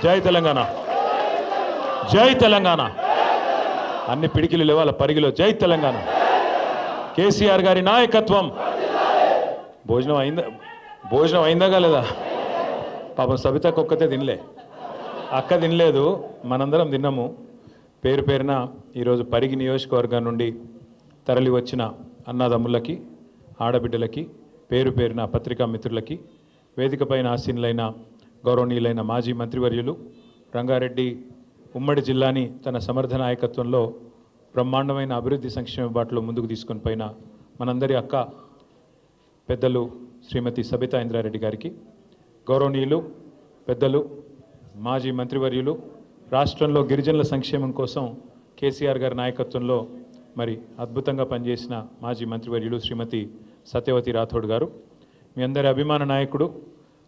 జై తెలంగాణ, జై తెలంగాణ. అన్ని పిడికిలు లేవాల పరిగిలో జై తెలంగాణ. కేసీఆర్ గారి నాయకత్వం. భోజనం అయిందా లేదా? పాపం సబితకు ఒక్కతే తినలే, అక్క తినలేదు, మనందరం తిన్నాము. పేరు పేరున ఈరోజు పరిగి నియోజకవర్గం నుండి తరలి వచ్చిన అన్నదమ్ములకి, ఆడబిడ్డలకి, పేరు పేరున పత్రికా మిత్రులకి, వేదికపైన ఆసీనులైన గౌరవనీయులైన మాజీ మంత్రివర్యులు, రంగారెడ్డి ఉమ్మడి జిల్లాని తన సమర్థ నాయకత్వంలో బ్రహ్మాండమైన అభివృద్ధి సంక్షేమ బాటలో ముందుకు తీసుకొని పోయిన మనందరి అక్క పెద్దలు శ్రీమతి సబితా ఇంద్రారెడ్డి గారికి, గౌరవనీయులు పెద్దలు మాజీ మంత్రివర్యులు, రాష్ట్రంలో గిరిజనుల సంక్షేమం కోసం కేసీఆర్ గారి నాయకత్వంలో మరి అద్భుతంగా పనిచేసిన మాజీ మంత్రివర్యులు శ్రీమతి సత్యవతి రాథోడ్ గారు, మీ అందరి అభిమాన నాయకుడు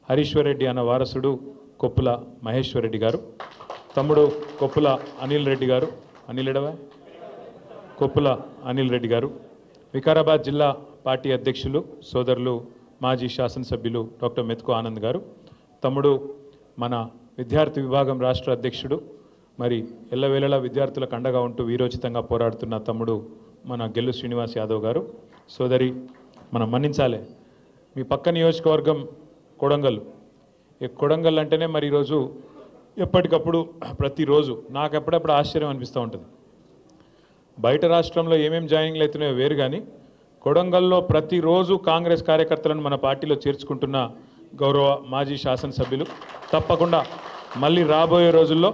హరీశ్వర్ రెడ్డి అన్న వారసుడు కొప్పుల మహేశ్వర్ రెడ్డి గారు, తమ్ముడు కొప్పుల అనిల్ రెడ్డి గారు, కొప్పుల అనిల్ రెడ్డి గారు, వికారాబాద్ జిల్లా పార్టీ అధ్యక్షులు సోదరులు మాజీ శాసనసభ్యులు డాక్టర్ మెతుకు ఆనంద్ గారు, తమ్ముడు మన విద్యార్థి విభాగం రాష్ట్ర అధ్యక్షుడు, మరి ఎల్లవేళలా విద్యార్థులకు అండగా ఉంటూ వీరోచితంగా పోరాడుతున్న తమ్ముడు మన గెల్లు శ్రీనివాస్ యాదవ్ గారు, సోదరి మనం మన్నించాలి మీ పక్క నియోజకవర్గం కొడంగల్. ఈ కొడంగల్ అంటేనే మరి ఈరోజు ఎప్పటికప్పుడు ప్రతిరోజు నాకు ఎప్పుడప్పుడు ఆశ్చర్యం అనిపిస్తూ ఉంటుంది. బయట రాష్ట్రంలో ఏమేమి జాయినింగ్లు అవుతున్నాయో వేరు, కానీ కొడంగల్లో ప్రతిరోజు కాంగ్రెస్ కార్యకర్తలను మన పార్టీలో చేర్చుకుంటున్న గౌరవ మాజీ శాసనసభ్యులు, తప్పకుండా మళ్ళీ రాబోయే రోజుల్లో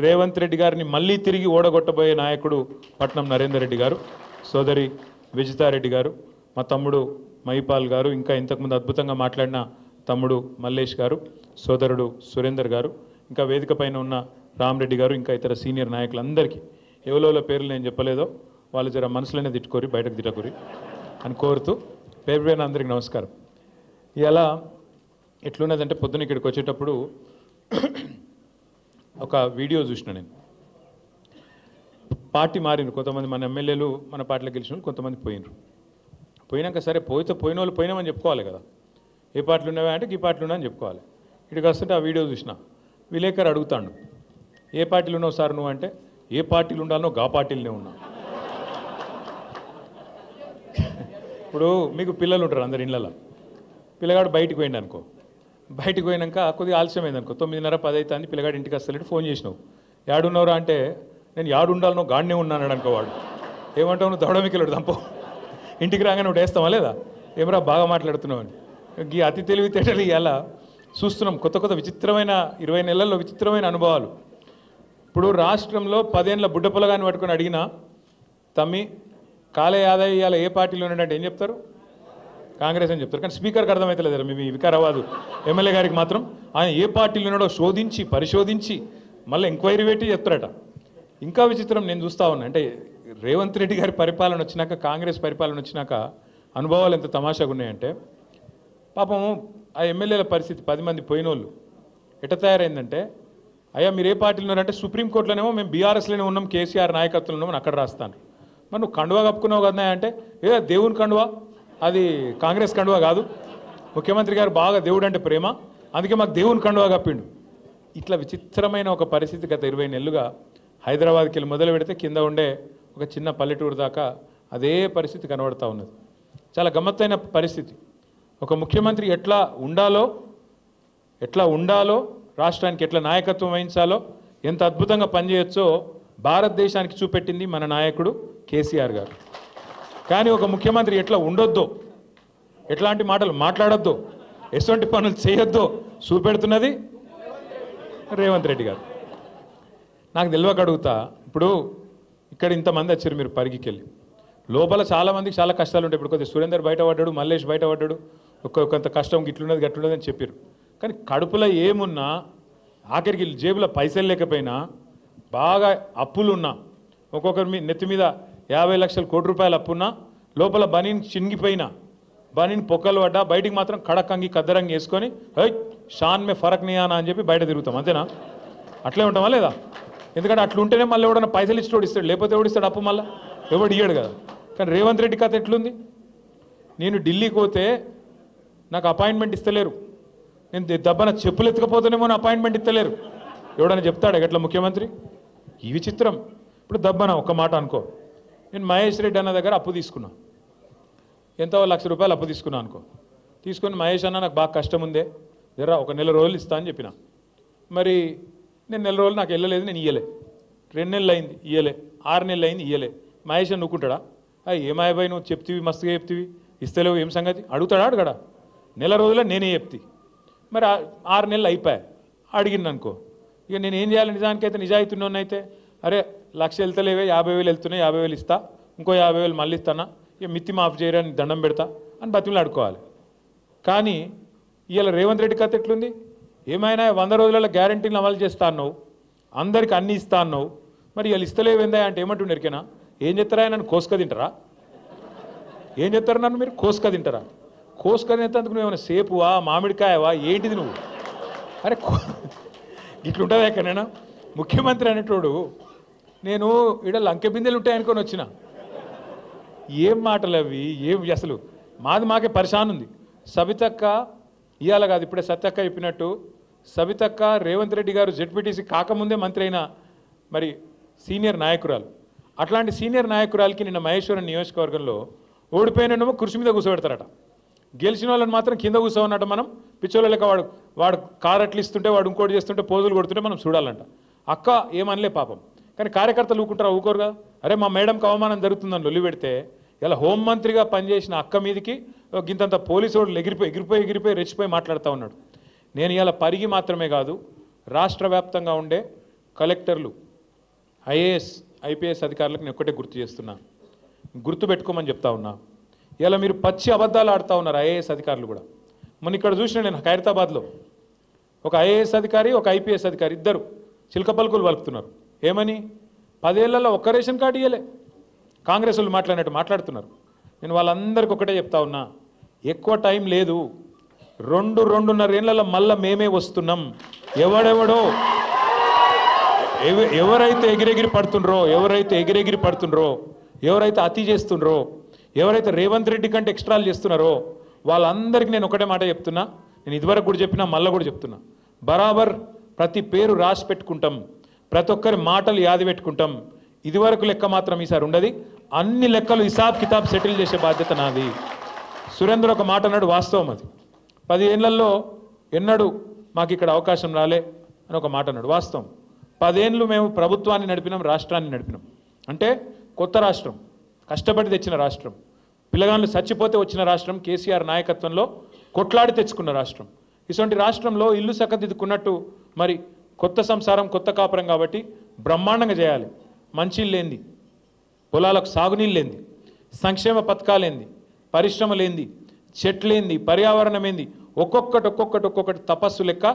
రేవంత్ రెడ్డి గారిని మళ్ళీ తిరిగి ఓడగొట్టబోయే నాయకుడు పట్నం నరేందర్ రెడ్డి గారు, సోదరి విజితారెడ్డి గారు, మా తమ్ముడు మహిపాల్ గారు, ఇంకా ఇంతకుముందు అద్భుతంగా మాట్లాడిన తమ్ముడు మల్లేష్ గారు, సోదరుడు సురేందర్ గారు, ఇంకా వేదిక పైన ఉన్న రామరెడ్డి గారు, ఇంకా ఇతర సీనియర్ నాయకులందరికీ ఎవరో పేర్లు నేను చెప్పలేదో వాళ్ళు జర మనసులోనే తిట్టుకోరి, బయటకు తిట్టకూరి అని కోరుతూ పేరు పేరున అందరికీ నమస్కారం. ఇలా ఎట్లున్నదంటే పొద్దున ఇక్కడికి వచ్చేటప్పుడు ఒక వీడియో చూసిన నేను. పార్టీ మారిండ్రు, కొంతమంది మన ఎమ్మెల్యేలు మన పార్టీలో గెలిచిన కొంతమంది పోయినరు. పోయినాక సరే పోయిన వాళ్ళు పోయినామని చెప్పుకోవాలి కదా, ఏ పార్టీలు ఉన్నావా అంటే ఈ పార్టీలు ఉన్నాయని చెప్పుకోవాలి. ఇక్కడికి వస్తుంటే ఆ వీడియో చూసిన విలేకరు అడుగుతాడు, ఏ పార్టీలు ఉన్నావు సార్ నువ్వు అంటే, ఏ పార్టీలు ఉండాలనో గా పార్టీలనే ఉన్నా. ఇప్పుడు మీకు పిల్లలు ఉంటారు అందరు ఇళ్ళలో, పిల్లగాడు బయటికి పోయిండు అనుకో, బయటికి పోయినాక కొద్దిగా ఆలస్యమైంది అనుకో, 9:30 10 అవుతుంది, పిల్లగాడు ఇంటికి వస్తలేడు, ఫోన్ చేసినావు, యాడున్నావురా అంటే నేను యాడు ఉండాలనో గాడినే ఉన్నాడు అనుకో. వాడు ఏమంటావు, నువ్వు దవడమికెళ్ళడు దంపో, ఇంటికి రాగానే నువ్వు వేస్తావా లేదా, ఏమరా బాగా మాట్లాడుతున్నావు అని. ఈ అతి తెలివితేటలు ఇలా చూస్తున్నాం, కొత్త కొత్త విచిత్రమైన 20 నెలల్లో విచిత్రమైన అనుభవాలు. ఇప్పుడు రాష్ట్రంలో 10 ఏళ్ళ బుడ్డ పొలగాన్ని పట్టుకొని అడిగినా, తమ్మి కాలే యాదయ్య ఇవాళ ఏ పార్టీలో ఉన్నాడంటే ఏం చెప్తారు, కాంగ్రెస్ అని చెప్తారు. కానీ స్పీకర్కి అర్థమవుతలేదు, మీ వికారాబాద్ ఎమ్మెల్యే గారికి మాత్రం ఆయన ఏ పార్టీలో ఉన్నాడో శోధించి పరిశోధించి మళ్ళీ ఎంక్వైరీ పెట్టి చెప్తారట. ఇంకా విచిత్రం నేను చూస్తూ ఉన్నా, అంటే రేవంత్ రెడ్డి గారి పరిపాలన వచ్చినాక, కాంగ్రెస్ పరిపాలన వచ్చినాక అనుభవాలు ఎంత తమాషాగా ఉన్నాయంటే, పాపం ఆ ఎమ్మెల్యేల పరిస్థితి 10 మంది పోయిన వాళ్ళు ఎట్లా తయారైందంటే, అయ్యా మీరు ఏ పార్టీలో ఉన్నారంటే సుప్రీంకోర్టులోనేమో మేము బీఆర్ఎస్లోనే ఉన్నాం, కేసీఆర్ నాయకత్వంలో ఉన్నామని అక్కడ రాస్తాను. మరి నువ్వు కండువా కప్పుకున్నావు కదా అంటే, ఏ దేవుని కండువా, అది కాంగ్రెస్ కండువా కాదు, ముఖ్యమంత్రి గారు బాగా దేవుడు అంటే ప్రేమ, అందుకే మాకు దేవుని కండువా కప్పిండు. ఇట్లా విచిత్రమైన ఒక పరిస్థితి గత 20 నెలలుగా హైదరాబాద్కి వెళ్ళి మొదలు పెడితే కింద ఉండే ఒక చిన్న పల్లెటూరు దాకా అదే పరిస్థితి కనబడుతూ ఉన్నది. చాలా గమ్మత్తైన పరిస్థితి. ఒక ముఖ్యమంత్రి ఎట్లా ఉండాలో, రాష్ట్రానికి ఎట్లా నాయకత్వం వహించాలో, ఎంత అద్భుతంగా పనిచేయొచ్చో భారతదేశానికి చూపెట్టింది మన నాయకుడు కేసీఆర్ గారు. కానీ ఒక ముఖ్యమంత్రి ఎట్లా ఉండొద్దో, ఎట్లాంటి మాటలు మాట్లాడొద్దో, ఎటువంటి పనులు చేయొద్దో చూపెడుతున్నది రేవంత్ రెడ్డి గారు. నాకు తెలియక అడుగుతా, ఇప్పుడు ఇక్కడ ఇంతమంది వచ్చారు మీరు పరిగికి వెళ్ళి, లోపల చాలామందికి చాలా కష్టాలు ఉంటాయి. ఇప్పుడు కొద్దిగా సురేందర్ బయటపడ్డాడు, మల్లేష్ బయటపడ్డాడు, ఒక్కొక్కంత కష్టం గిట్లున్నది గట్లున్నది అని చెప్పారు. కానీ కడుపులో ఏమున్నా, ఆఖరికి జేబులో పైసలు లేకపోయినా, బాగా అప్పులున్నా, ఒక్కొక్కరి మీ నెత్తి మీద 50 లక్షల కోటి రూపాయలు అప్పున్నా, లోపల బనీన్ చినిగిపోయినా, బనీన్ పొక్కలు పడ్డా, బయటికి మాత్రం కడకంగి కద్దరంగి వేసుకొని హై షాన్ మే ఫరక్ నియానా అని చెప్పి బయట తిరుగుతాం, అంతేనా? అట్లే ఉంటామా లేదా? ఎందుకంటే అట్లుంటేనే మళ్ళీ ఎవడన్నా పైసలు ఇచ్చి ఓడిస్తాడు, లేకపోతే ఓడిస్తాడు అప్పు మళ్ళీ ఎవడు ఇయ్యాడు కదా. కానీ రేవంత్ రెడ్డి కథ ఎట్లుంది, నేను ఢిల్లీకి పోతే నాకు అపాయింట్మెంట్ ఇస్తలేరు, నేను దెబ్బన చెప్పులు ఎత్తుకపోతేనేమో అపాయింట్మెంట్ ఇస్తలేరు, ఎవడని చెప్తాడు ఎట్లా ముఖ్యమంత్రి? ఈ విచిత్రం. ఇప్పుడు దబ్బన ఒక మాట అనుకో, నేను మహేష్ రెడ్డి అన్న దగ్గర అప్పు తీసుకున్నా, ఎంతో ₹1,00,000 అప్పు తీసుకున్నా అనుకో. తీసుకొని మహేష్ అన్న నాకు బాగా కష్టం ఉందే, జరా ఒక నెల రోజులు ఇస్తా అని చెప్పిన. మరి నేను నెల రోజులు నాకు వెళ్ళలేదు, నేను ఇయ్యలే. 2 నెలలు అయింది ఇయ్యలే, 6 నెలలు అయింది ఇయ్యలే. మహేష్ అని నువ్వుకుంటాడా? ఏమాయబాయి నువ్వు చెప్తివి, మస్తుగా చెప్తివి, ఇస్తలేవు, ఏం సంగతి అడుగుతాడా? అడగడా? నెల రోజుల్లో నేనే చెప్తి. మరి 6 నెలలు అయిపోయా అడిగింది అనుకో, ఇక నేను ఏం చేయాలి? నిజానికైతే నిజాయితీన్నోన్నైతే అరే 1,00,000 వెళ్తలేవే, 50,000 వెళ్తున్నాయి, 50,000 ఇస్తా, ఇంకో 50,000 మళ్ళీ ఇస్తానా, ఇక మిత్తి మాఫ్ చేయరా, దండం పెడతా అని బతిమలు ఆడుకోవాలి. కానీ ఇవాళ రేవంత్ రెడ్డి కథ ఎట్లుంది? ఏమైనా 100 రోజులలో గ్యారంటీలు అమలు చేస్తా అన్నావు, అందరికి అన్నీ ఇస్తా అన్నావు, మరి వీళ్ళు ఇస్తలేవేందా అంటే ఏమంటుండే ఎరికేనా? ఏం చెప్తారా? నన్ను కోసుక తింటారా? ఏం చెప్తారు నన్ను మీరు? కోసుక తింటారా? కోసుక తినేందుకు నువ్వు ఏమైనా సేపువా, మామిడికాయవా, ఏంటిది నువ్వు? అరే ఇట్లుంటుందా ఎక్కడైనా? ముఖ్యమంత్రి అనేటోడు నేను ఇక్కడ లంకె బిందెలు ఉంటాయి అనుకొని వచ్చిన. ఏం మాటలు అవి? ఏం అసలు మాది మాకే పరిశాన్ ఉంది. సబితక్క ఇవాళ కాదు, ఇప్పుడే సత్యక్క చెప్పినట్టు, సబితక్క రేవంత్ రెడ్డి గారు జెడ్పీటీసీ కాకముందే మంత్రి అయిన మరి సీనియర్ నాయకురాలు. అట్లాంటి సీనియర్ నాయకురాలకి నిన్న మహేశ్వరం నియోజకవర్గంలో ఓడిపోయినమో కుర్చీ మీద కూర్చోబెడతారట, గెలిచిన వాళ్ళని మాత్రం కింద కూర్చోన్నట్టు మనం పిచ్చోళ్ళ లెక్క వాడు కారు అట్లు ఇస్తుంటే, వాడు ఇంకోటి చేస్తుంటే, పోజులు కొడుతుంటే మనం చూడాలంట. అక్క ఏమనలే పాపం, కానీ కార్యకర్తలు ఊకుంటారా? ఊకోరుగా. అరే మా మేడంకి అవమానం జరుగుతుందని లొల్లి పెడితే ఇలా హోంమంత్రిగా పనిచేసిన అక్క మీదకి గింతంత పోలీసు వాళ్ళు ఎగిరిపోయి రెచ్చిపోయి మాట్లాడుతూ ఉన్నాడు. నేను ఇలా పరిగి మాత్రమే కాదు, రాష్ట్ర వ్యాప్తంగా ఉండే కలెక్టర్లు, ఐఏఎస్ ఐపీఎస్ అధికారులకు నేను ఒక్కటే గుర్తు చేస్తున్నా, గుర్తు పెట్టుకోమని చెప్తా ఉన్నా. ఇలా మీరు పచ్చి అబద్ధాలు ఆడుతూ ఉన్నారు ఐఏఎస్ అధికారులు కూడా. మొన్న ఇక్కడ చూసిన నేను ఖైరతాబాద్లో ఒక ఐఏఎస్ అధికారి, ఒక ఐపీఎస్ అధికారి ఇద్దరు చిలక పలుకులు వలుపుతున్నారు. ఏమని? 10 ఏళ్లలో ఒక్క రేషన్ కార్డు ఇవ్వలే. కాంగ్రెస్ వాళ్ళు మాట్లాడినట్టు మాట్లాడుతున్నారు. నేను వాళ్ళందరికీ ఒకటే చెప్తా ఉన్నా, ఎక్కువ టైం లేదు, 2-2.5 ఏళ్లలో మళ్ళీ మేమే వస్తున్నాం. ఎవరైతే ఎగిరెగిరి పడుతుండ్రో, ఎవరైతే అతి చేస్తుండ్రో, ఎవరైతే రేవంత్ రెడ్డి కంటే ఎక్స్ట్రాలు చేస్తున్నారో వాళ్ళందరికీ నేను ఒకటే మాట చెప్తున్నా. నేను ఇదివరకు కూడా చెప్పినా, మళ్ళీ కూడా చెప్తున్నా, బరాబర్ ప్రతి పేరు రాసి పెట్టుకుంటాం, ప్రతి ఒక్కరి మాటలు యాది పెట్టుకుంటాం. ఇదివరకు లెక్క మాత్రం ఈసారి ఉండదు, అన్ని లెక్కలు హిసాబ్ కితాబ్ సెటిల్ చేసే బాధ్యత నాది. సురేంద్ర ఒక మాట అన్నాడు, వాస్తవం అది. 10 ఏళ్లలో ఎన్నడూ మాకు ఇక్కడ అవకాశం రాలే అని ఒక మాట అన్నాడు, వాస్తవం. 10 ఏళ్ళు మేము ప్రభుత్వాన్ని నడిపినాం, రాష్ట్రాన్ని నడిపినాం. అంటే కొత్త రాష్ట్రం, కష్టపడి తెచ్చిన రాష్ట్రం, పిల్లగాళ్ళు చచ్చిపోతే వచ్చిన రాష్ట్రం, కేసీఆర్ నాయకత్వంలో కొట్లాడి తెచ్చుకున్న రాష్ట్రం. ఇటువంటి రాష్ట్రంలో ఇల్లు చక్కదిద్దుకున్నట్టు మరి కొత్త సంసారం, కొత్త కాపురం కాబట్టి బ్రహ్మాండంగా చేయాలి. మంచిళ్ళు ఏంది, పొలాలకు సాగునీళ్ళు ఏంది, సంక్షేమ పథకాలేంది, పరిశ్రమలేంది, చెట్లేంది, పర్యావరణం ఏంది, ఒక్కొక్కటి తపస్సు లెక్క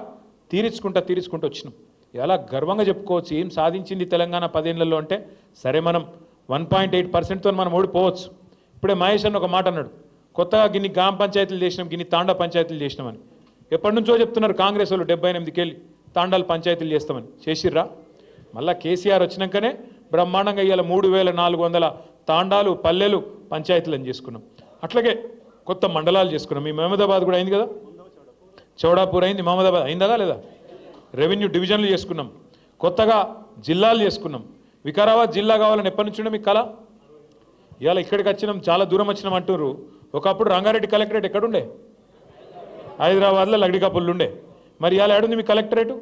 తీర్చుకుంటూ వచ్చినాం. ఎలా గర్వంగా చెప్పుకోవచ్చు ఏం సాధించింది తెలంగాణ 10 ఏళ్లలో అంటే. సరే మనం 1.8%తో మనం ఓడిపోవచ్చు. ఇప్పుడే మహేష్ అన్న ఒక మాట అన్నాడు, కొత్తగా గిన్ని గ్రామ పంచాయతీలు చేసినాం, గిన్ని తాండా పంచాయతీలు చేసినామని. ఎప్పటి నుంచో చెప్తున్నారు కాంగ్రెస్ వాళ్ళు, 78కెళ్ళి తాండాలు పంచాయతీలు చేస్తామని. చేసిర్రా? మళ్ళీ కేసీఆర్ వచ్చినాకనే బ్రహ్మాండంగా ఇవాళ 3,400 తాండాలు, పల్లెలు, పంచాయతీలను చేసుకున్నాం. అట్లాగే కొత్త మండలాలు చేసుకున్నాం. మీ మహమూదాబాద్ కూడా అయింది కదా, చౌడాపూర్ అయింది, మహమూదాబాద్ అయిందా లేదా? రెవెన్యూ డివిజన్లు చేసుకున్నాం, కొత్తగా జిల్లాలు చేసుకున్నాం. వికారాబాద్ జిల్లా కావాలని ఎప్పటి నుంచి ఉండే మీకు కళ? ఇవాళ ఇక్కడికి వచ్చినాం, చాలా దూరం వచ్చినాం అంటున్నారు. ఒకప్పుడు రంగారెడ్డి కలెక్టరేట్ ఎక్కడుండే? హైదరాబాద్లో లగ్డికాపుల్లో ఉండే. మరి ఇవాళ ఏడుంది మీ కలెక్టరేటు?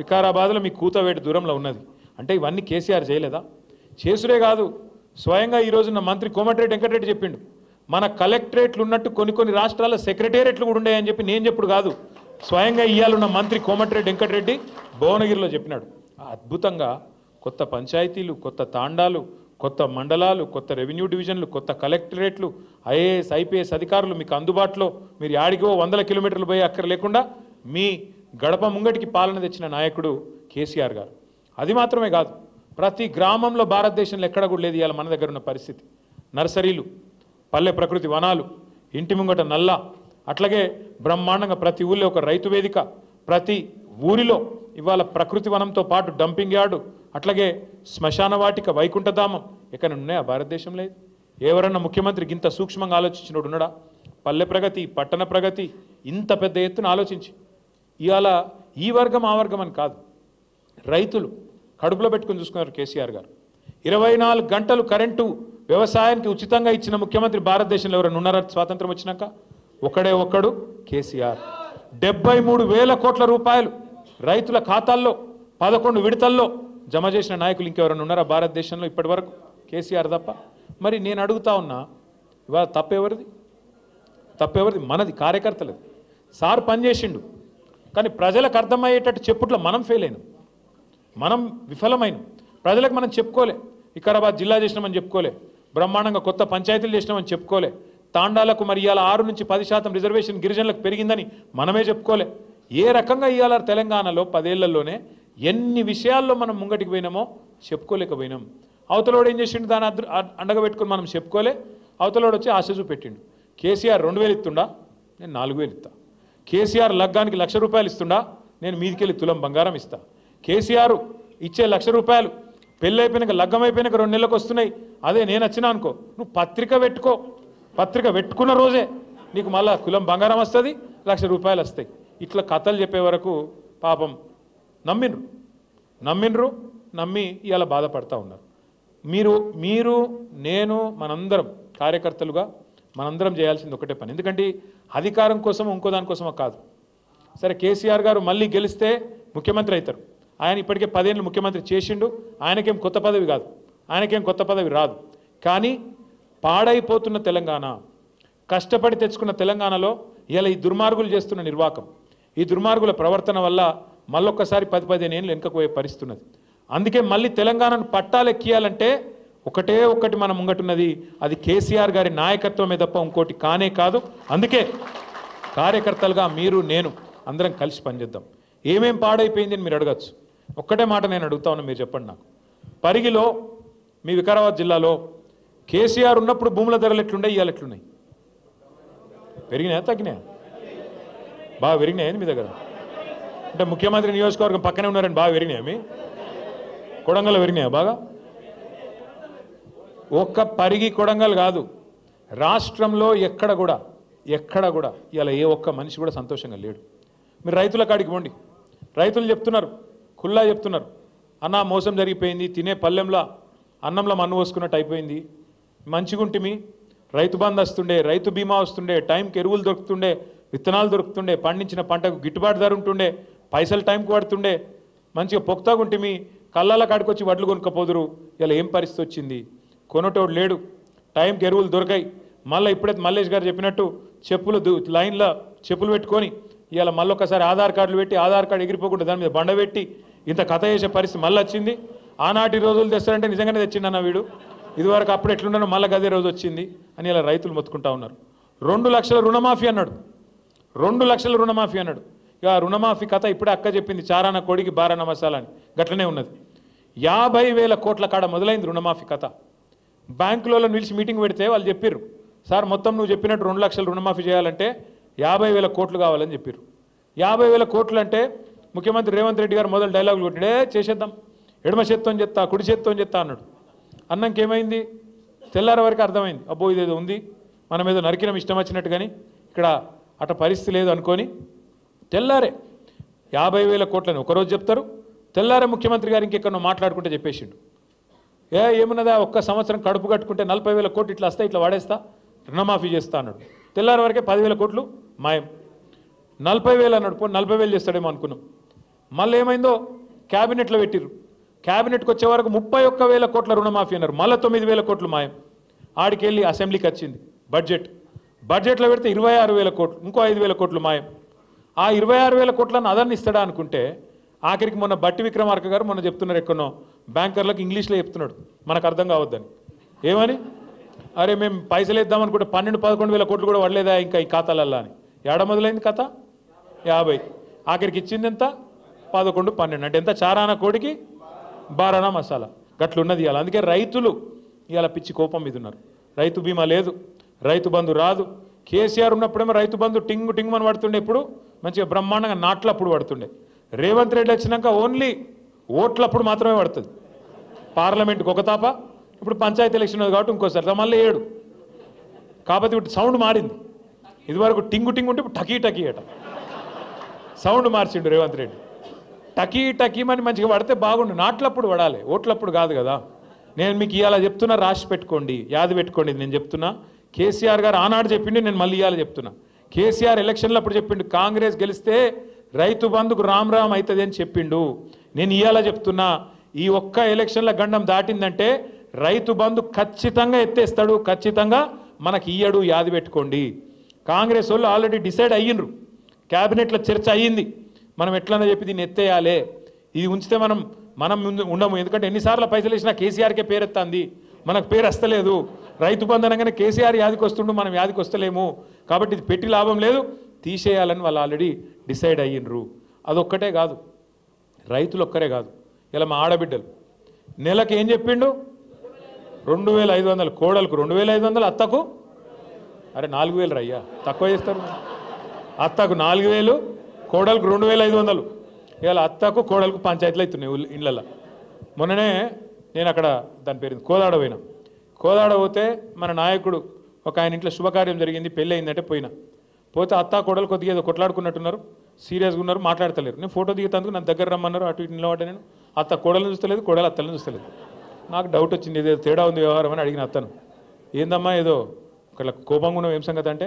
వికారాబాద్లో మీ కూతవేటు దూరంలో ఉన్నది. అంటే ఇవన్నీ కేసీఆర్ చేయలేదా? చేసుడే కాదు, స్వయంగా ఈరోజున్న మంత్రి కోమటిరెడ్డి వెంకటరెడ్డి చెప్పిండు, మన కలెక్టరేట్లు ఉన్నట్టు కొన్ని రాష్ట్రాల సెక్రటేరియట్లు కూడా ఉన్నాయని చెప్పి నేను చెప్పుడు కాదు, స్వయంగా ఇయ్యాలున్న మంత్రి కోమటిరెడ్డి వెంకటరెడ్డి భువనగిరిలో చెప్పినాడు. అద్భుతంగా కొత్త పంచాయతీలు, కొత్త తాండాలు, కొత్త మండలాలు, కొత్త రెవెన్యూ డివిజన్లు, కొత్త కలెక్టరేట్లు, ఐఏఎస్ ఐపీఎస్ అధికారులు మీకు అందుబాటులో, మీరు యాడికో 100 కిలోమీటర్లు పోయి అక్కర లేకుండా మీ గడప ముంగటికి పాలన తెచ్చిన నాయకుడు కేసీఆర్ గారు. అది మాత్రమే కాదు, ప్రతి గ్రామంలో భారతదేశంలో ఎక్కడ కూడా లేదు ఇవాళ మన దగ్గర ఉన్న పరిస్థితి. నర్సరీలు, పల్లె ప్రకృతి వనాలు, ఇంటి ముంగట నల్ల, అట్లాగే బ్రహ్మాండంగా ప్రతి ఊళ్ళో ఒక రైతు వేదిక, ప్రతి ఊరిలో ఇవాళ ప్రకృతి వనంతో పాటు డంపింగ్ యార్డు, అట్లాగే శ్మశాన వాటిక, వైకుంఠధామం ఎక్కడ ఉన్నాయా భారతదేశం? లేదు. ఎవరన్నా ముఖ్యమంత్రి ఇంత సూక్ష్మంగా ఆలోచించినోడు ఉన్నాడా? పల్లె ప్రగతి, పట్టణ ప్రగతి ఇంత పెద్ద ఎత్తున ఆలోచించి ఇవాళ ఈ వర్గం ఆ వర్గం అని కాదు, రైతులు కడుపులో పెట్టుకుని చూసుకున్నారు కేసీఆర్ గారు. 24 గంటలు కరెంటు వ్యవసాయానికి ఉచితంగా ఇచ్చిన ముఖ్యమంత్రి భారతదేశంలో ఎవరైనా ఉన్నారా స్వాతంత్రం వచ్చినాక? ఒక్కడే ఒక్కడు కేసీఆర్. 73,000 కోట్ల రూపాయలు రైతుల ఖాతాల్లో 11 విడతల్లో జమ చేసిన నాయకులు ఇంకెవరైనా ఉన్నారా భారతదేశంలో ఇప్పటి వరకు? కేసీఆర్ తప్ప. మరి నేను అడుగుతా ఉన్నా, ఇవాళ తప్పెవరిది? తప్పెవరిది? మనది, కార్యకర్తలది. సార్ పనిచేసిండు, కానీ ప్రజలకు అర్థమయ్యేటట్టు చెప్పుట్లో మనం ఫెయిల్ అయినాం, మనం విఫలమైన. ప్రజలకు మనం చెప్పుకోలే, వికారాబాద్ జిల్లా చేసినామని చెప్పుకోలే, బ్రహ్మాండంగా కొత్త పంచాయతీలు చేసినామని చెప్పుకోలే, తాండాలకు మరి ఇవాళ 6 నుంచి 10% రిజర్వేషన్ గిరిజనులకు పెరిగిందని మనమే చెప్పుకోలే. ఏ రకంగా ఇవాళ తెలంగాణలో 10 ఏళ్లలోనే ఎన్ని విషయాల్లో మనం ముంగటికి పోయినామో చెప్పుకోలేకపోయినాం. అవతలోడు ఏం చేసిండు, దాన్ని అండగా పెట్టుకుని మనం చెప్పుకోలే. అవతలోడు వచ్చి ఆశ చూపెట్టిండు. కేసీఆర్ 2,000 ఇస్తుండా, నేను 4,000 ఇస్తా. కేసీఆర్ లగ్గానికి 1,00,000 రూపాయలు ఇస్తుండా, నేను మీదికెళ్ళి తులం బంగారం ఇస్తా. కేసీఆర్ ఇచ్చే 1,00,000 రూపాయలు పెళ్ళి అయిపోయినాక, లగ్గం అయిపోయినాక 2 నెలలకు వస్తున్నాయి. అదే నేను వచ్చినా అనుకో, నువ్వు పత్రిక పెట్టుకో, పత్రిక పెట్టుకున్న రోజే నీకు మళ్ళా కులం బంగారం వస్తుంది, 1,00,000 రూపాయలు వస్తాయి. ఇట్లా కథలు చెప్పే వరకు పాపం నమ్మిండ్రు, నమ్మి ఇవాళ బాధపడతా ఉన్నారు. మీరు నేను మనందరం కార్యకర్తలుగా మనందరం చేయాల్సింది ఒకటే పని. ఎందుకంటే అధికారం కోసం ఇంకో దానికోసమో కాదు. సరే, కేసీఆర్ గారు మళ్ళీ గెలిస్తే ముఖ్యమంత్రి అవుతారు. ఆయన ఇప్పటికే 10 ఏళ్ళు ముఖ్యమంత్రి చేసిండు. ఆయనకేం కొత్త పదవి కాదు, ఆయనకేం కొత్త పదవి రాదు. కానీ పాడైపోతున్న తెలంగాణ, కష్టపడి తెచ్చుకున్న తెలంగాణలో ఇలా ఈ దుర్మార్గులు చేస్తున్న నిర్వాకం, ఈ దుర్మార్గుల ప్రవర్తన వల్ల మళ్ళొక్కసారి 10-15 ఏళ్ళు వెనుకకు పోయే పరిస్థితి ఉన్నది. అందుకే మళ్ళీ తెలంగాణను పట్టాలెక్కియాలంటే ఒకటే ఒక్కటి మనం ముంగటున్నది, అది కేసీఆర్ గారి నాయకత్వమే తప్ప ఇంకోటి కానే కాదు. అందుకే కార్యకర్తలుగా మీరు నేను అందరం కలిసి పనిచేద్దాం. ఏమేం పాడైపోయింది అని మీరు అడగచ్చు. ఒక్కటే మాట నేను అడుగుతా ఉన్నా, మీరు చెప్పండి నాకు. పరిగిలో మీ వికారాబాద్ జిల్లాలో కేసీఆర్ ఉన్నప్పుడు భూముల ధరలు ఎట్లున్నాయి, ఇవాళ ఎట్లున్నాయి? పెరిగినాయా తగ్గినాయా? బాగా పెరిగినాయని మీ దగ్గర? అంటే ముఖ్యమంత్రి నియోజకవర్గం పక్కనే ఉన్నారని బాగా పెరిగినాయా? మీ కొడంగల్ పెరిగినాయా బాగా? ఒక్క పరిగి కొడంగల్ కాదు, రాష్ట్రంలో ఎక్కడ కూడా ఇలా ఏ ఒక్క మనిషి కూడా సంతోషంగా లేడు. మీరు రైతుల కాడికి పోండి, రైతులు చెప్తున్నారు, ఖుల్లా చెప్తున్నారు, అన్న మోసం జరిగిపోయింది, తినే పల్లెంలో అన్నంలో మన్ను పోసుకున్నట్టు అయిపోయింది, మంచిగుంటిమి, రైతు బంధు వస్తుండే, రైతు బీమా వస్తుండే, టైంకి ఎరువులు దొరుకుతుండే, విత్తనాలు దొరుకుతుండే, పండించిన పంటకు గిట్టుబాటు ధర ఉంటుండే, పైసలు టైంకి పడుతుండే, మంచిగా పొక్తాగుంటిమి, కళ్ళాల కాడికి వచ్చి వడ్లు కొనుక్కపోదురు. ఇలా ఏం పరిస్థితి వచ్చింది? కొనటోడు లేడు, టైంకి ఎరువులు దొరికాయి. మళ్ళీ ఇప్పుడైతే మల్లేష్ గారు చెప్పినట్టు చెప్పులు లైన్లో చెప్పులు పెట్టుకొని ఇవాళ మళ్ళొక్కసారి ఆధార్ కార్డులు పెట్టి, ఆధార్ కార్డు ఎగిరిపోకుండా దాని మీద బండ పెట్టి ఇంత కథ చేసే పరిస్థితి మళ్ళీ వచ్చింది. ఆనాటి రోజులు తెస్తారంటే నిజంగానే తెచ్చిండన్న వీడు, ఇదివరకు అప్పుడు ఎట్లున్నానో మళ్ళీ గదే రోజు వచ్చింది అని ఇలా రైతులు మొత్తుకుంటా ఉన్నారు. 2 లక్షల రుణమాఫీ అన్నాడు, 2 లక్షల రుణమాఫీ అన్నాడు. ఇక రుణమాఫీ కథ ఇప్పుడే అక్క చెప్పింది, చారాన కోడికి బారాన మసాలా అని, గట్లనే ఉన్నది. 50,000 కోట్ల కాడ మొదలైంది రుణమాఫీ కథ. బ్యాంకులలో నిలిచి మీటింగ్ పెడితే వాళ్ళు చెప్పారు, సార్ మొత్తం నువ్వు చెప్పినట్టు 2 లక్షలు రుణమాఫీ చేయాలంటే 50,000 కోట్లు కావాలని చెప్పారు. 50,000 కోట్లు అంటే ముఖ్యమంత్రి రేవంత్ రెడ్డి గారు మొదలు డైలాగులు కొట్టిడే, చేసేద్దాం, ఎడమ చేత్తో చెప్తా, కుడి చేత్తో చెప్తా అన్నాడు. అన్నంకేమైంది? తెల్లారి వరకు అర్థమైంది, అబ్బో ఇదేదో ఉంది, మనం ఏదో నరికినం ఇష్టం వచ్చినట్టు, కానీ ఇక్కడ అట పరిస్థితి లేదు అనుకొని తెల్లారే 50,000 కోట్లని ఒకరోజు చెప్తారు, తెల్లారే ముఖ్యమంత్రి గారు ఇంకెక్కడో మాట్లాడుకుంటే చెప్పేసిండు, ఏమున్నదా ఒక్క సంవత్సరం కడుపు కట్టుకుంటే 40,000 కోట్లు ఇట్లా వస్తాయి, ఇట్లా వాడేస్తా, రుణమాఫీ చేస్తా అన్నాడు. తెల్లారి వరకే 10,000 కోట్లు మాయం. 40,000 అన్నాడు, పోనీ 40,000 చేస్తాడేమో అనుకున్నాం. మళ్ళీ ఏమైందో క్యాబినెట్లో పెట్టిర్రు, క్యాబినెట్కి వచ్చే వరకు 31,000 కోట్ల రుణమాఫీ అన్నారు, మళ్ళీ 9,000 కోట్లు మాయం. ఆడికెళ్ళి అసెంబ్లీకి వచ్చింది బడ్జెట్లో పెడితే 26,000 కోట్లు, ఇంకో 5,000 కోట్లు మాయం. ఆ 26,000 కోట్లను అదన్ని ఇస్తాడా అనుకుంటే ఆఖరికి మొన్న బట్టి విక్రమార్క గారు మొన్న చెప్తున్నారు, ఎక్కడో బ్యాంకర్లకు ఇంగ్లీష్లో చెప్తున్నాడు, మనకు అర్థం కావద్దని. ఏమని? అరే మేము పైసలు ఇద్దాం అనుకుంటే 12-11,000 కోట్లు కూడా పడలేదా ఇంకా ఈ ఖాతాలల్లా అని. ఏడ మొదలైంది కథ? 50. ఆఖరికి ఇచ్చింది ఎంత? 11-12. అంటే ఎంత? చారానా కోడికి బారానా మసాలా, గట్లున్నది ఇవాళ. అందుకే రైతులు ఇవాళ పిచ్చి కోపం మీద ఉన్నారు. రైతు బీమా లేదు, రైతు బంధు రాదు. కేసీఆర్ ఉన్నప్పుడేమో రైతు బంధు టింగు టింగు అని పడుతుండే, ఇప్పుడు మంచిగా బ్రహ్మాండంగా నాట్లప్పుడు పడుతుండే. రేవంత్ రెడ్డి వచ్చినాక ఓన్లీ ఓట్లప్పుడు మాత్రమే పడుతుంది. పార్లమెంట్కి ఒక తాప, ఇప్పుడు పంచాయతీ ఎలక్షన్ ఉంది కాబట్టి ఇంకోసారి మళ్ళీ 7. కాకపోతే ఇప్పుడు సౌండ్ మారింది, ఇదివరకు టింగు టింగు ఉంటే ఇప్పుడు టకీ టకీ అట, సౌండ్ మార్చిండు రేవంత్ రెడ్డి. టకీ టకీమని మంచిగా పడితే బాగుండు. నాట్లప్పుడు పడాలి, ఓట్లప్పుడు కాదు కదా. నేను మీకు ఇవాళ చెప్తున్నా, రాసి పెట్టుకోండి, యాది పెట్టుకోండి. నేను చెప్తున్నా, కేసీఆర్ గారు ఆనాడు చెప్పిండు, నేను మళ్ళీ ఇవాళ చెప్తున్నా. కేసీఆర్ ఎలక్షన్లో అప్పుడు చెప్పిండు, కాంగ్రెస్ గెలిస్తే రైతు బంధుకు రామ్ రామ్ అవుతుంది అని చెప్పిండు. నేను ఇవాళ చెప్తున్నా, ఈ ఒక్క ఎలక్షన్ల గండం దాటిందంటే రైతు బంధు ఖచ్చితంగా ఎత్తేస్తాడు, ఖచ్చితంగా మనకి ఇయ్యడు, యాది పెట్టుకోండి. కాంగ్రెస్ వాళ్ళు ఆల్రెడీ డిసైడ్ అయ్యిండ్రు, క్యాబినెట్లో చర్చ అయ్యింది. మనం ఎట్లన్నా చెప్పి దీన్ని ఎత్తేయాలి, ఇది ఉంచితే మనం ఉండము. ఎందుకంటే ఎన్నిసార్లు పైసలు వేసినా కేసీఆర్కే పేరెత్తాంది, మనకు పేరు వస్తలేదు. రైతు బంధు అనగానే కేసీఆర్ యాదికి వస్తుండు, మనం యాదికి వస్తలేము. కాబట్టి ఇది పెట్టి లాభం లేదు, తీసేయాలని వాళ్ళు ఆల్రెడీ డిసైడ్ అయ్యిండ్రు. అదొక్కటే కాదు, రైతులు ఒక్కరే కాదు, ఇలా మా ఆడబిడ్డలు నెలకు ఏం చెప్పిండు, 2500 కోడలకు 2500, అత్తకు అరే 4000 రయ్యా, తక్కువ చేస్తారు. అత్తకు 4000, కోడలకు 2500. ఇలా అత్తకు కోడలకు పంచాయతీలు అవుతున్నాయి ఇళ్ళల్లో. మొన్ననే నేను అక్కడ దాని పేరు కోదాడ పోయినా. కోదాడ పోతే మన నాయకుడు ఒక ఆయన ఇంట్లో శుభకార్యం జరిగింది, పెళ్ళి అయిందంటే పోతే అత్త కోడలు కొద్దిగా ఏదో కొట్లాడుకున్నట్టున్నారు, సీరియస్గా ఉన్నారు, మాట్లాడతలేరు. నేను ఫోటో దిగుతందుకు నన్ను దగ్గర రమ్మన్నారు, అటు ఇటు నిలబడ్డా. నేను అత్త కోడలను చూస్తలేదు, కోడలు అత్తలను చూస్తలేదు. నాకు డౌట్ వచ్చింది, ఏదో తేడా ఉంది వ్యవహారం అని అడిగిన అత్తను. ఏందమ్మా ఏదో ఒకళ్ళ కోపంగా ఉన్నావు, ఏం సంగతి అంటే,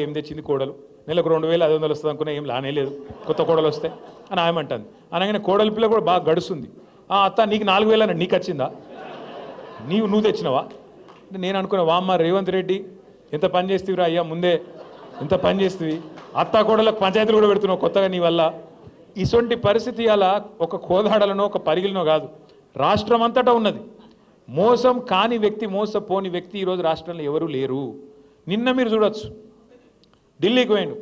ఏం తెచ్చింది కోడలు, నెలకు 2500 వస్తుంది అనుకున్నా, ఏం లానే లేదు, కొత్త కోడలు వస్తే అని ఆయమంటుంది. అనగానే కోడలి పిల్ల కూడా బాగా గడుస్తుంది. అత్త నీకు 4000 అన్న, నీకు వచ్చిందా, నువ్వు తెచ్చినవా? నేను అనుకున్నా, వామ్మ రేవంత్ రెడ్డి ఎంత పని చేస్తేవిరా అయ్యా, ముందే ఎంత పని చేస్తేవి, అత్త కోడలకు పంచాయతీలు కూడా పెడుతున్నావు కొత్తగా నీ వల్ల. ఇటువంటి పరిస్థితి అలా ఒక కోదాడలనో ఒక పరిగిలనో కాదు, రాష్ట్రం అంతటా ఉన్నది. మోసం కాని వ్యక్తి, మోసపోని వ్యక్తి ఈరోజు రాష్ట్రంలో ఎవరూ లేరు. నిన్న మీరు చూడొచ్చు, ఢిల్లీకి పోయిండు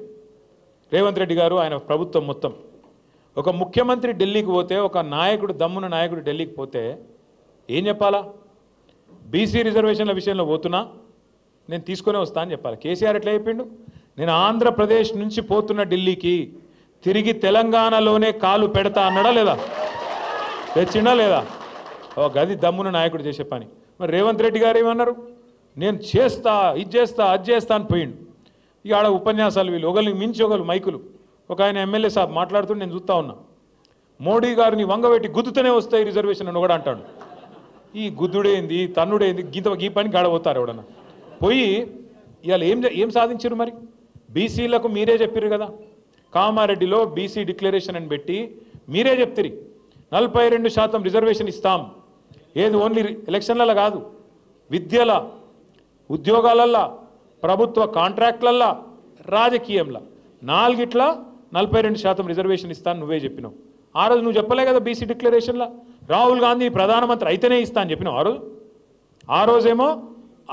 రేవంత్ రెడ్డి గారు, ఆయన ప్రభుత్వం మొత్తం. ఒక ముఖ్యమంత్రి ఢిల్లీకి పోతే, ఒక నాయకుడు, దమ్మున నాయకుడు ఢిల్లీకి పోతే ఏం చెప్పాలా? బీసీ రిజర్వేషన్ల విషయంలో పోతున్నా, నేను తీసుకునే వస్తా అని చెప్పాలి. కేసీఆర్ ఎట్లా చెప్పిండు, నేను ఆంధ్రప్రదేశ్ నుంచి పోతున్న ఢిల్లీకి, తిరిగి తెలంగాణలోనే కాలు పెడతా అన్నాడా లేదా? తెచ్చిండా లేదా? గది దమ్మున నాయకుడు చేసే పని. మరి రేవంత్ రెడ్డి గారు ఏమన్నారు, నేను చేస్తా, ఇది చేస్తా, అది చేస్తా అని పోయిండు. ఇక ఆడ ఉపన్యాసాలు, వీళ్ళు ఒకరికి మించి ఒకరు మైకులు. ఒక ఆయన ఎమ్మెల్యే సాబ్ మాట్లాడుతుంటే నేను చూస్తూ ఉన్నా, మోడీ గారిని వంగబెట్టి గుద్దుతూనే వస్తాయి రిజర్వేషన్ అని కూడా అంటాడు. ఈ గుద్దుడేంది, తన్నుడేంది, గీ పని గాడబోతారు ఎవడన్నా పోయి. ఇవాళ ఏం సాధించారు మరి? బీసీలకు మీరే చెప్పారు కదా, కామారెడ్డిలో బీసీ డిక్లరేషన్ అని పెట్టి మీరే చెప్తారు 42% రిజర్వేషన్ ఇస్తాం. ఏది ఓన్లీ ఎలక్షన్లలో కాదు, విద్యల, ఉద్యోగాలల్లో, ప్రభుత్వ కాంట్రాక్ట్లల్లో, రాజకీయంలో, 42% రిజర్వేషన్ ఇస్తాను నువ్వే చెప్పినావు. ఆ రోజు నువ్వు చెప్పలే కదా బీసీ డిక్లరేషన్లో, రాహుల్ గాంధీ ప్రధానమంత్రి అయితేనే ఇస్తా అని చెప్పినావు ఆ రోజేమో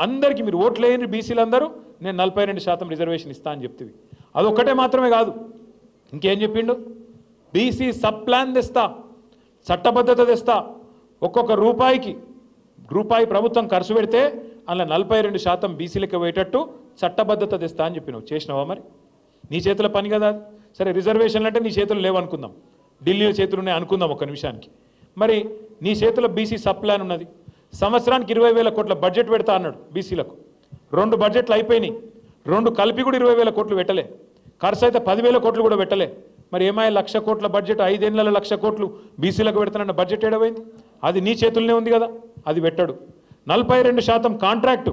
అందరికీ మీరు ఓట్లు వేయండి బీసీలందరూ, నేను 42% రిజర్వేషన్ ఇస్తా అని చెప్తుంది. అదొక్కటే మాత్రమే కాదు, ఇంకేం చెప్పిండు, బీసీ సబ్ ప్లాన్ తెస్తా, చట్టబద్ధత తెస్తా, ఒక్కొక్క రూపాయి ప్రభుత్వం ఖర్చు పెడితే అలా 42% బీసీలకు పోయేటట్టు చట్టబద్ధత తెస్తా అని చెప్పినావు. చేసినావా మరి? నీ చేతుల పని కదా. సరే రిజర్వేషన్లు అంటే నీ చేతులు లేవనుకుందాం, ఢిల్లీలో చేతులు ఉన్నాయి అనుకుందాం ఒక్క నిమిషానికి. మరి నీ చేతిలో బీసీ సబ్ ప్లాన్ ఉన్నది, సంవత్సరానికి 20,000 కోట్ల బడ్జెట్ పెడతా అన్నాడు బీసీలకు. 2 బడ్జెట్లు అయిపోయినాయి, 2 కలిపి కూడా 20,000 కోట్లు పెట్టలే, ఖర్చు అయితే 10,000 కోట్లు కూడా పెట్టలే. మరి ఏమైనా 1,00,000 కోట్ల బడ్జెట్, 5 ఏళ్లలో 1,00,000 కోట్లు బీసీలకు పెడతానన్న బడ్జెట్ ఏడవైంది? అది నీ చేతుల్లోనే ఉంది కదా, అది పెట్టాడు. 42% కాంట్రాక్టు,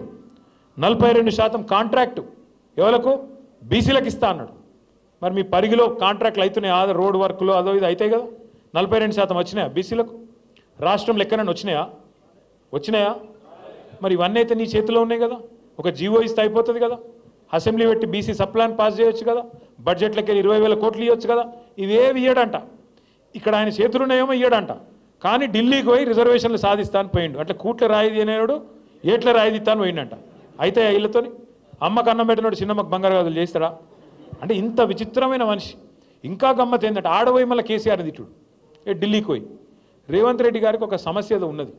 42% కాంట్రాక్టు ఎవరకు? బీసీలకు ఇస్తా అన్నాడు. మరి మీ పరిగిలో కాంట్రాక్ట్లు అవుతున్నాయి, రోడ్ వర్క్లు అదో ఇది అవుతాయి కదా, 42% వచ్చినాయా బీసీలకు? రాష్ట్రం లెక్కనని వచ్చినాయా? మరి ఇవన్నీ అయితే నీ చేతిలో ఉన్నాయి కదా, ఒక జీవో ఇస్తే అయిపోతుంది కదా, అసెంబ్లీ పెట్టి బీసీ సబ్ ప్లాన్ పాస్ చేయొచ్చు కదా, బడ్జెట్లకి 20,000 కోట్లు ఇవ్వచ్చు కదా. ఇవేవి ఇయ్యడంట, ఇక్కడ ఆయన చేతులున్నాయేమో ఇయ్యడంట. కానీ ఢిల్లీకి పోయి రిజర్వేషన్లు సాధిస్తాను పోయిండు. అట్లా కూట్ల రాయిది అనేవాడు ఏట్ల రాయిది ఇస్తాను పోయిండంట. అయితే ఇళ్ళతోని అమ్మకు అన్నం పెట్టినోడు చిన్నమ్మకు బంగారు గాజులు చేస్తాడా? అంటే ఇంత విచిత్రమైన మనిషి. ఇంకా గమ్మత్ ఏంటంటే ఆడపోయి మళ్ళీ కేసీఆర్ తిట్టుడు ఢిల్లీకి పోయి. రేవంత్ రెడ్డి గారికి ఒక సమస్య ఏదో ఉన్నది,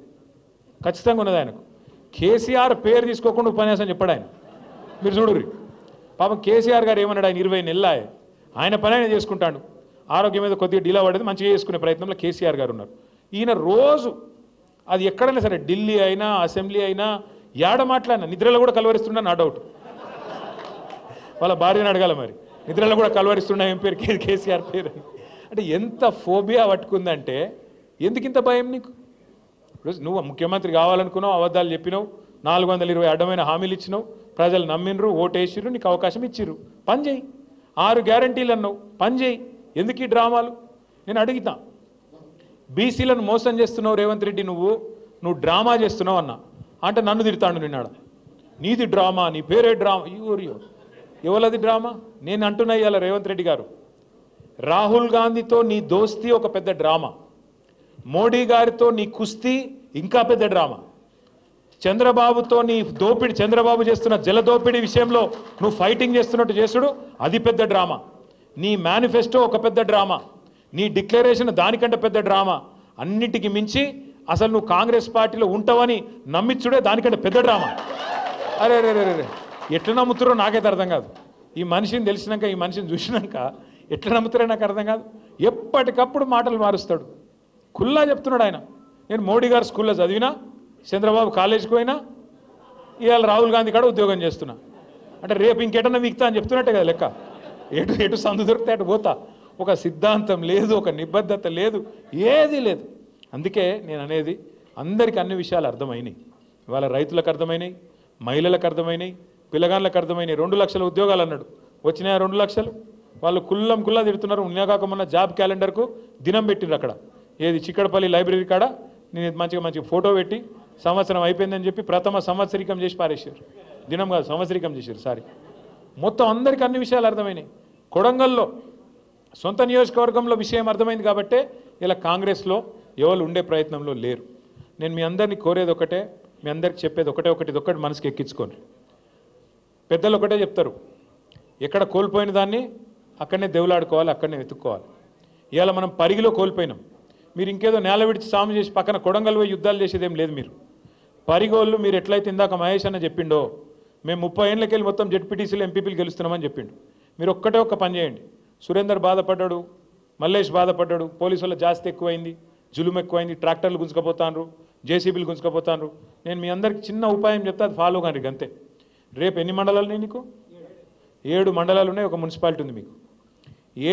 ఖచ్చితంగా ఉన్నది ఆయనకు. కేసీఆర్ పేరు తీసుకోకుండా ఉపన్యాసం చెప్పాడు ఆయన. మీరు చూడుర్రి, పాపం కేసీఆర్ గారు ఏమన్నాడు, ఆయన 20 నెలలు ఆయన పని ఆయన చేసుకుంటాడు, ఆరోగ్యం మీద కొద్దిగా డీలా పడేది, మంచిగా చేసుకునే ప్రయత్నంలో కేసీఆర్ గారు ఉన్నారు. ఈయన రోజు అది ఎక్కడైనా సరే, ఢిల్లీ అయినా అసెంబ్లీ అయినా ఏడ మాట్లాడినా నిద్రలో కూడా కలవరిస్తున్నా, నా డౌట్. వాళ్ళ భార్యను అడగాల మరి, నిద్రలో కూడా కలవరిస్తున్నా ఏం పేరు, కేసీఆర్ పేరు. అంటే ఎంత ఫోబియా పట్టుకుందంటే ఎందుకు ఇంత భయం నీకు? ఇప్పుడు నువ్వు ముఖ్యమంత్రి కావాలనుకున్నావు, అబద్ధాలు చెప్పినావు, 420 అడ్డమైన హామీలు ఇచ్చినావు, ప్రజలు నమ్మినరు, ఓటేసిరు, నీకు అవకాశం ఇచ్చిర్రు, పని చేయి. 6 గ్యారంటీలు అన్నావు, పని చేయి. ఎందుకు ఈ డ్రామాలు? నేను అడుగుతా. బీసీలను మోసం చేస్తున్నావు రేవంత్ రెడ్డి, నువ్వు డ్రామా చేస్తున్నావు అన్నా అంటే నన్ను తిడతాడు నిన్నాడు. నీది డ్రామా, నీ పేరే డ్రామా. ఎవరది డ్రామా? నేను అంటున్నా ఇవాళ రేవంత్ రెడ్డి గారు, రాహుల్ గాంధీతో నీ దోస్తీ ఒక పెద్ద డ్రామా, మోడీ గారితో నీ కుస్తీ ఇంకా పెద్ద డ్రామా, చంద్రబాబుతో నీ దోపిడి, చంద్రబాబు చేస్తున్న జల దోపిడీ విషయంలో నువ్వు ఫైటింగ్ చేస్తున్నట్టు చేసుడు అది పెద్ద డ్రామా, నీ మేనిఫెస్టో ఒక పెద్ద డ్రామా, నీ డిక్లరేషన్ దానికంటే పెద్ద డ్రామా, అన్నిటికీ మించి అసలు నువ్వు కాంగ్రెస్ పార్టీలో ఉంటావని నమ్మించుడే దానికంటే పెద్ద డ్రామా. అరే రే రే రే ఎట్లా నమ్ముతారో నాకైతే అర్థం కాదు. ఈ మనిషిని తెలిసినాక, ఈ మనిషిని చూసినాక ఎట్లా నమ్ముతారో నాకు అర్థం కాదు. ఎప్పటికప్పుడు మాటలు మారుస్తాడు. కుల్లా చెప్తున్నాడు ఆయన, నేను మోడీ గారు స్కూల్లో చదివినా, చంద్రబాబు కాలేజీకి పోయినా, ఇవాళ రాహుల్ గాంధీ కాడ ఉద్యోగం చేస్తున్నా అంటే రేపు ఇంకెటన్నా వీక్తా అని చెప్తున్నట్టే కదా లెక్క. ఎటు సందు దొరికితే అటు పోతా. ఒక సిద్ధాంతం లేదు, ఒక నిబద్ధత లేదు, ఏది లేదు. అందుకే నేను అనేది అందరికీ అన్ని విషయాలు అర్థమైనాయి. ఇవాళ రైతులకు అర్థమైనాయి, మహిళలకు అర్థమైనాయి, పిల్లగాళ్ళకు అర్థమైనాయి. 2 లక్షల ఉద్యోగాలు అన్నాడు, వచ్చినాయా 2 లక్షలు? వాళ్ళు కుల్లా తిడుతున్నారు. ఉన్నాక మొన్న జాబ్ క్యాలెండర్కు దినం పెట్టిండ్రు అక్కడ, ఏది చిక్కడపల్లి లైబ్రరీ కాడ. నేను మంచిగా ఫోటో పెట్టి సంవత్సరం అయిపోయిందని చెప్పి ప్రథమ సంవత్సరికం చేసి పారేసారు. దినం కాదు, సంవత్సరికం చేశారు. సారీ, మొత్తం అందరికీ అన్ని విషయాలు అర్థమైనాయి. కొడంగల్లో సొంత నియోజకవర్గంలో విషయం అర్థమైంది కాబట్టే ఇలా కాంగ్రెస్లో ఎవరు ఉండే ప్రయత్నంలో లేరు. నేను మీ అందరినీ కోరేది ఒకటే, మీ అందరికి చెప్పేది ఒకటి మనసుకి ఎక్కించుకోండి. పెద్దలు ఒకటే చెప్తారు, ఎక్కడ కోల్పోయిన దాన్ని అక్కడనే దేవులాడుకోవాలి, అక్కడనే వెతుక్కోవాలి. ఇవాళ మనం పరిగిలో కోల్పోయినాం. మీరు ఇంకేదో నేల విడిచి సాము చేసి పక్కన కొడంగల్ పోయి యుద్ధాలు చేసేదేం లేదు. మీరు పరిగోళ్ళు, మీరు ఎట్లయితే ఇందాక మహేష్ అన్న చెప్పిండో, మేము 30 ఏళ్ళకి వెళ్ళి మొత్తం జెడ్పీటీసీలు ఎంపీపీలు గెలుస్తున్నామని చెప్పిండు. మీరు ఒక్క పని చేయండి. సురేందర్ బాధపడ్డాడు, మల్లేష్ బాధపడ్డాడు, పోలీసుల జాస్తి ఎక్కువైంది, జులుం ఎక్కువైంది, ట్రాక్టర్లు గుంజుకపోతాండ్రు, జేసీబీలు గుంజుకపోతాండ్రు. నేను మీ అందరికి చిన్న ఉపాయం చెప్తే అది ఫాలో కానీ అంతే. రేపు ఎన్ని మండలాలు ఉన్నాయి నీకు? 7 మండలాలు ఉన్నాయి, ఒక మున్సిపాలిటీ ఉంది మీకు.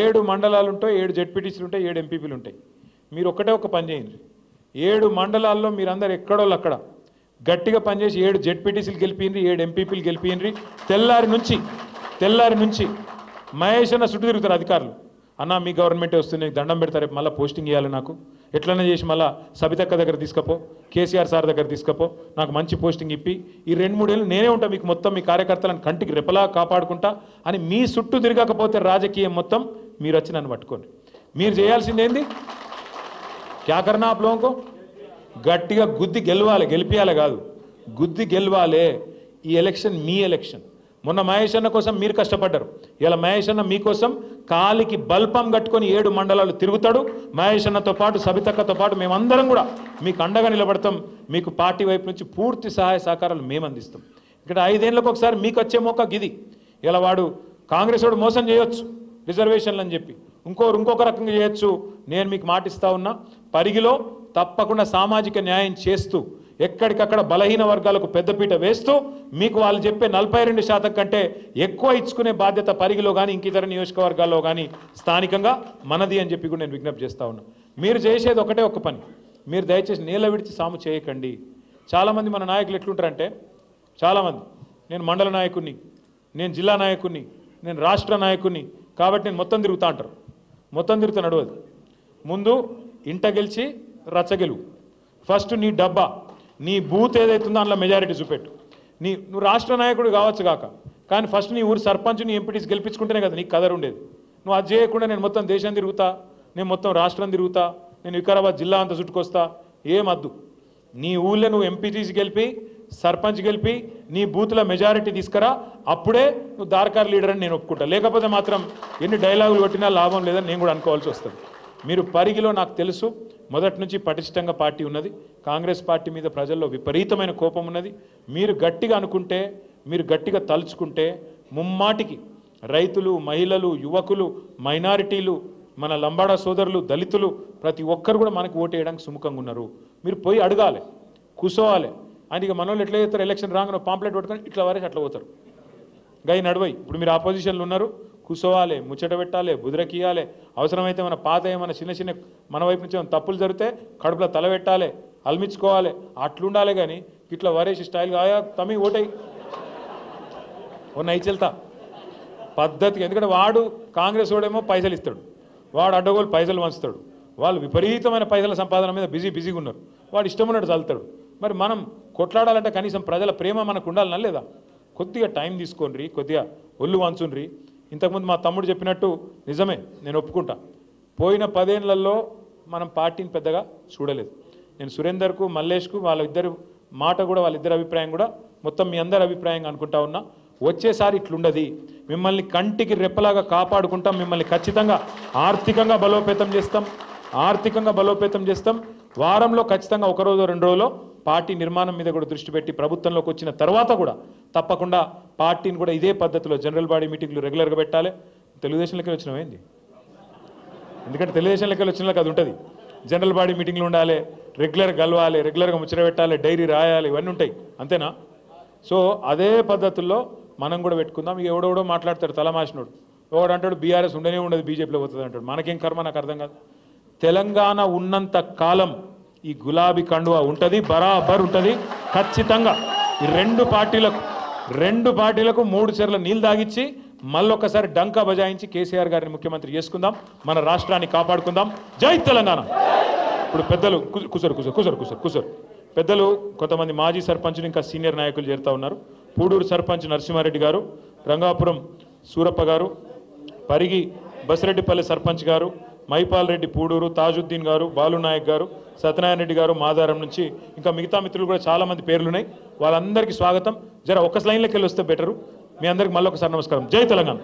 7 మండలాలు ఉంటాయి, 7 జెడ్పీటీసీలు ఉంటాయి, 7 ఎంపీపీలు ఉంటాయి. మీరు ఒక పని చేయండి. 7 మండలాల్లో మీరందరూ ఎక్కడోళ్ళు అక్కడ గట్టిగా పనిచేసి 7 జెడ్పీటీసీలు గెలిపిండ్రి, 7 ఎంపీపీలు గెలిపిండ్రి. తెల్లారి నుంచి మహేష్ అన్న చుట్టూ తిరుగుతారు అధికారులు. అన్న మీ గవర్నమెంటే వస్తుంది, దండం పెడతారు, రేపు మళ్ళీ పోస్టింగ్ ఇవ్వాలి నాకు, ఎట్లన్నా చేసి మళ్ళీ సబితక్క దగ్గర తీసుకపో, కేసీఆర్ సార్ దగ్గర తీసుకపో, నాకు మంచి పోస్టింగ్ ఇప్పి, ఈ 2-3 ఏళ్ళు నేనే ఉంటా మీకు మొత్తం మీ కార్యకర్తలను కంటికి రెపలా కాపాడుకుంటా అని మీ చుట్టూ తిరగకపోతే రాజకీయం మొత్తం మీరు వచ్చి నన్ను పట్టుకోండి. మీరు చేయాల్సింది ఏంది? క్యా కర్నా ఆప్ లోగోं को? గట్టిగా గుద్ది గెలవాలి, గెలిపియాలి కాదు, గుద్ది గెలవాలి. ఈ ఎలక్షన్ మీ ఎలక్షన్. మొన్న మహేష్ అన్న కోసం మీరు కష్టపడ్డారు, ఇలా మహేష్ అన్న మీకోసం కాలికి బల్పం కట్టుకొని 7 మండలాలు తిరుగుతాడు. మహేష్ అన్నతో పాటు, సబితక్కతో పాటు మేమందరం కూడా మీకు అండగా నిలబడతాం. మీకు పార్టీ వైపు నుంచి పూర్తి సహాయ సహకారాలు మేము అందిస్తాం. ఇక్కడ 5 ఏళ్ళకు ఒకసారి మీకు వచ్చే మోక గిది. ఇలా వాడు కాంగ్రెస్ వాడు మోసం చేయొచ్చు రిజర్వేషన్లు అని చెప్పి, ఇంకొక రకంగా చేయొచ్చు. నేను మీకు మాటిస్తా ఉన్నా, పరిగిలో తప్పకుండా సామాజిక న్యాయం చేస్తూ, ఎక్కడికక్కడ బలహీన వర్గాలకు పెద్దపీట వేస్తూ, మీకు వాళ్ళు చెప్పే 42% కంటే ఎక్కువ ఇచ్చుకునే బాధ్యత పరిగిలో కానీ ఇంక ఇతర నియోజకవర్గాల్లో కానీ స్థానికంగా మనది అని చెప్పి కూడా నేను విజ్ఞప్తి చేస్తా ఉన్నా. మీరు చేసేది ఒక పని, మీరు దయచేసి నేల విడిచి సాము చేయకండి. చాలామంది మన నాయకులు ఎట్లుంటారంటే, చాలామంది నేను మండల నాయకుడిని, నేను జిల్లా నాయకుడిని, నేను రాష్ట్ర నాయకుడిని కాబట్టి నేను మొత్తం తిరుగుతా అంటారు. మొత్తం తిరుగుతా నడవదు. ముందు ఇంట గెలిచి రచ్చగెలువు. ఫస్ట్ నీ డబ్బా, నీ బూత్ ఏదైతుందో అందులో మెజారిటీ చూపెట్టు. నువ్వు రాష్ట్ర నాయకుడు కావచ్చు కాక, కానీ ఫస్ట్ నీ ఊరు సర్పంచ్, నీ ఎంపీటీస్ గెలిపించుకుంటేనే కదా నీకు కదర్ ఉండేది. నువ్వు అది చేయకుండా నేను మొత్తం దేశం తిరుగుతా, నేను మొత్తం రాష్ట్రం తిరుగుతా, నేను వికారాబాద్ జిల్లా అంతా చుట్టుకొస్తా, ఏమద్దు. నీ ఊళ్ళో నువ్వు ఎంపీటీసీ గెలిపి, సర్పంచ్ గెలిపి, నీ బూత్లో మెజారిటీ తీసుకురా, అప్పుడే నువ్వు దార్కార్ లీడర్ అని నేను ఒప్పుకుంటా. లేకపోతే మాత్రం ఎన్ని డైలాగులు కొట్టినా లాభం లేదని నేను కూడా అనుకోవాల్సి వస్తుంది. మీరు పరిగిలో నాకు తెలుసు మొదటి నుంచి పటిష్టంగా పార్టీ ఉన్నది, కాంగ్రెస్ పార్టీ మీద ప్రజల్లో విపరీతమైన కోపం ఉన్నది. మీరు గట్టిగా అనుకుంటే, మీరు గట్టిగా తలుచుకుంటే ముమ్మాటికి రైతులు, మహిళలు, యువకులు, మైనారిటీలు, మన లంబాడా సోదరులు, దళితులు ప్రతి ఒక్కరు కూడా మనకు ఓటు వేయడానికి సుముఖంగా ఉన్నారు. మీరు పోయి అడగాలి, కూసోవాలి. ఆయనకి మనోళ్ళు ఎట్లా చేస్తారు, ఎలక్షన్ రాగానే పాంప్లెట్ పట్టుకొని ఇట్లా వారేసి అట్లా పోతారు. గై నడవై. ఇప్పుడు మీరు ఆపోజిషన్లు ఉన్నారు, కూసోవాలి, ముచ్చట పెట్టాలి, బుదిరకియాలి, అవసరమైతే మన పాత ఏమైనా చిన్న చిన్న మన వైపు నుంచి ఏమైనా తప్పులు జరిగితే కడుపులో తల పెట్టాలి, అల్మించుకోవాలి, అట్లుండాలి. కానీ ఇట్లా వరేసి స్టైల్గా ఆయా తమి ఓటై నై చెల్తా పద్ధతిగా. ఎందుకంటే వాడు కాంగ్రెస్ వాడేమో పైసలు ఇస్తాడు, వాడు అడ్డగోలు పైసలు పంచుతాడు, వాళ్ళు విపరీతమైన పైసల సంపాదన మీద బిజీగా ఉన్నారు, వాడు ఇష్టం ఉన్నట్టు చల్లుతాడు. మరి మనం కొట్లాడాలంటే కనీసం ప్రజల ప్రేమ మనకు ఉండాలన్నా లేదా? కొద్దిగా టైం తీసుకోండి, కొద్దిగా ఒళ్ళు వంచుండ్రి. ఇంతకుముందు మా తమ్ముడు చెప్పినట్టు నిజమే, నేను ఒప్పుకుంటా. పోయిన 10 ఏళ్లలో మనం పార్టీని పెద్దగా చూడలేదు. నేను సురేందర్కు, మల్లేష్కు వాళ్ళిద్దరు మాట కూడా, వాళ్ళిద్దరి అభిప్రాయం కూడా మొత్తం మీ అందరి అభిప్రాయంగా అనుకుంటా ఉన్నా. వచ్చేసారి ఇట్లుండది, మిమ్మల్ని కంటికి రెప్పలాగా కాపాడుకుంటాం, మిమ్మల్ని ఖచ్చితంగా ఆర్థికంగా బలోపేతం చేస్తాం. వారంలో ఖచ్చితంగా 1 రోజు 2 రోజులో పార్టీ నిర్మాణం మీద కూడా దృష్టి పెట్టి ప్రభుత్వంలోకి వచ్చిన తర్వాత కూడా తప్పకుండా పార్టీని కూడా ఇదే పద్ధతిలో జనరల్ బాడీ మీటింగ్లు రెగ్యులర్గా పెట్టాలి. తెలుగుదేశం లెక్కలు వచ్చినవేంది? ఎందుకంటే తెలుగుదేశం లెక్కలు వచ్చిన అది ఉంటుంది. జనరల్ బాడీ మీటింగ్లు ఉండాలి, రెగ్యులర్గా కలవాలి, రెగ్యులర్గా ముచ్చట పెట్టాలి, డైరీ రాయాలి, ఇవన్నీ ఉంటాయి, అంతేనా? సో అదే పద్ధతుల్లో మనం కూడా పెట్టుకుందాం. ఇక ఎవడెవడో మాట్లాడతాడు తలమాసినోడు, ఒకడు అంటాడు బీఆర్ఎస్ ఉండనే ఉండదు, బీజేపీలో పోతుంది అంటాడు. మనకేం కర్మ, నాకు అర్థం కాదు. తెలంగాణ ఉన్నంత కాలం ఈ గులాబీ కండువా ఉంటుంది, బరాబర్ ఉంటుంది ఖచ్చితంగా. ఈ రెండు పార్టీలకు 3 చెర్ల నీళ్ళు తాగిచ్చి మళ్ళొక్కసారి డంకా బజాయించి కేసీఆర్ గారిని ముఖ్యమంత్రి చేసుకుందాం, మన రాష్ట్రాన్ని కాపాడుకుందాం. జై తెలంగాణ. ఇప్పుడు పెద్దలు కూసరు పెద్దలు కొంతమంది మాజీ సర్పంచులు ఇంకా సీనియర్ నాయకులు చేరుతా ఉన్నారు. పూడూరు సర్పంచ్ నరసింహారెడ్డి గారు, రంగాపురం సూరప్ప గారు, పరిగి బసిరెడ్డిపల్లి సర్పంచ్ గారు, మైపాల్ రెడ్డి పూడూరు, తాజుద్దీన్ గారు, బాలునాయక్ గారు, సత్యనారాయణ రెడ్డి గారు మాదారం నుంచి, ఇంకా మిగతా మిత్రులు కూడా చాలామంది పేర్లున్నాయి. వాళ్ళందరికీ స్వాగతం. జర ఒక్క లైన్లోకి వెళ్ళి వస్తే బెటరు. మీ అందరికి మళ్ళీ ఒకసారి నమస్కారం. జై తెలంగాణ.